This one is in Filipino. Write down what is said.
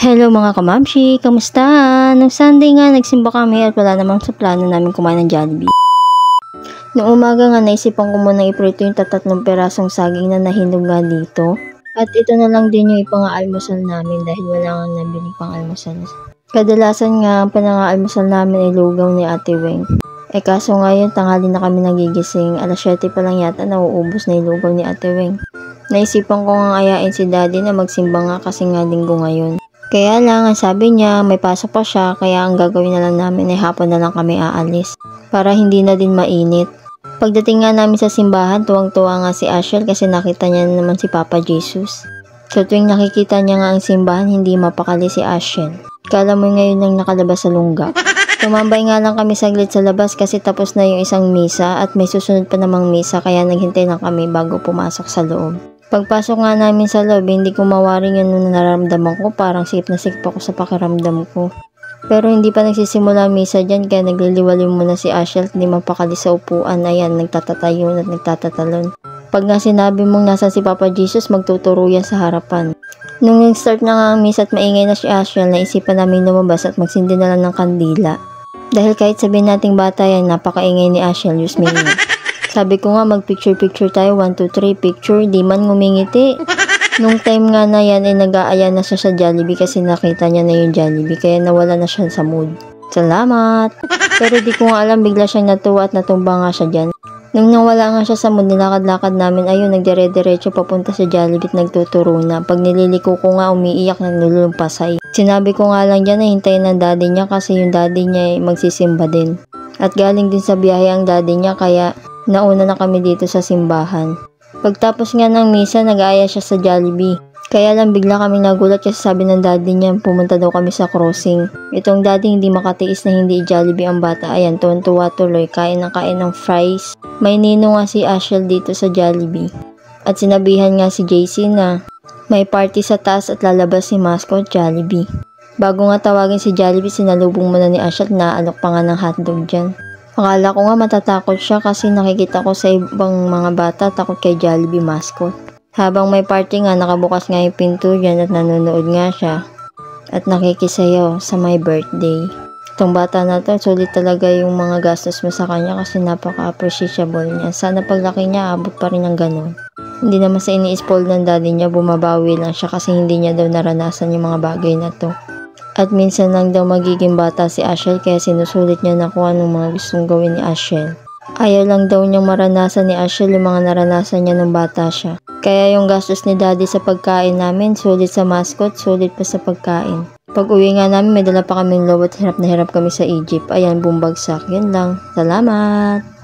Hello mga kamamshi, kamusta? Nung Sunday nga nagsimba kami at wala namang sa plano namin kumain ng Jollibee. Noong umaga nga naisipan ko munang iprito yung 3 perasong saging na nahinog nga dito. At ito na lang din yung ipang-aalmusal namin dahil wala nga nabili pang almusal. Kadalasan nga ang panang-aalmusal namin ay lugaw ni Ate Weng. Kaso ngayon tanghali na kami nagigising, alas 7 pa lang yata nauubos na yung lugaw ni Ate Weng. Naisipan ko nga ayain si Daddy na magsimba nga kasi nga linggo ngayon. Kaya lang, ang sabi niya, may pasok pa siya, kaya ang gagawin na lang namin ay hapon na lang kami aalis. Para hindi na din mainit. Pagdating nga namin sa simbahan, tuwang-tuwa nga si Ashel kasi nakita niya na naman si Papa Jesus. So tuwing nakikita niya nga ang simbahan, hindi mapakali si Ashel. Kala mo ngayon lang nakalabas sa lungga. Tumambay nga lang kami saglit sa labas kasi tapos na yung isang misa at may susunod pa namang misa kaya naghintay lang kami bago pumasok sa loob. Pagpasok nga namin sa loob, hindi ko mawaring yun nung nararamdaman ko, parang sikip na sikip ako sa pakiramdam ko. Pero hindi pa nagsisimula misa dyan kaya nagliliwaliw muna si Ashel, hindi mapakali sa upuan, ayan, nagtatatayon at nagtatatalon. Pag nga sinabi mong nasa si Papa Jesus, magtuturo yan sa harapan. Nung nag-start na nga ang misa at maingay na si Ashel, naisipan namin lumabas at magsindi na lang ng kandila. Dahil kahit sabihin nating bata yan, napakaingay ni Ashel, Diyos me. Sabi ko nga mag-picture-picture tayo, 1, 2, 3, picture, di man ngumingiti. Nung time nga na yan ay nag-aaya na siya sa Jollibee kasi nakita niya na yung Jollibee kaya nawala na siya sa mood. Salamat! Pero di ko nga alam, bigla siyang natuwa at natumba nga siya dyan. Nung nawala nga siya sa mood, nilakad-lakad namin, ayun, nagdire-diretso papunta sa Jollibee at nagtuturo na. Pag nililiko ko nga, umiiyak na nilulumpasay. Sinabi ko nga lang dyan na hintayin ng daddy niya kasi yung daddy niya ay magsisimba din. At galing din sa biyahe ang daddy niya kaya nauna na kami dito sa simbahan. Pagtapos nga ng misa, nag-aaya siya sa Jollibee. Kaya lang bigla kami nagulat kasi sabi ng daddy niya pumunta daw kami sa crossing. Itong daddy hindi makatiis na hindi i-Jollibee ang bata. Ayan, tuwan-tuwa tuloy. Kain ng fries. May nino nga si Ashel dito sa Jollibee. At sinabihan nga si JC na may party sa taas at lalabas si Mascot Jollibee. Bago nga tawagin si Jollibee, sinalubong muna ni Ashel na alok pa nga ng hotdog dyan. Akala ko nga matatakot siya kasi nakikita ko sa ibang mga bata takot kay Jollibee Mascot. Habang may party nga, nakabukas nga yung pinto dyan at nanonood nga siya. At nakikisayaw sa my birthday. Itong bata na to, sulit talaga yung mga gastos mo sa kanya kasi napaka-appreciable niya. Sana paglaki niya, abot pa rin ng ganun. Hindi naman sa ini-spoil ng daddy niya, bumabawi lang siya kasi hindi niya daw naranasan yung mga bagay na to. At minsan lang daw magiging bata si Ashel kaya sinusulit niya na kung anong mga gustong gawin ni Ashel. Ayaw lang daw niyang maranasan ni Ashel yung mga naranasan niya nung bata siya. Kaya yung gastos ni daddy sa pagkain namin, sulit sa Mascot, sulit pa sa pagkain. Pag uwi nga namin, may dala pa kaming lobot, hirap na hirap kami sa Egypt. Ayan, bumbagsak. Yun lang. Salamat!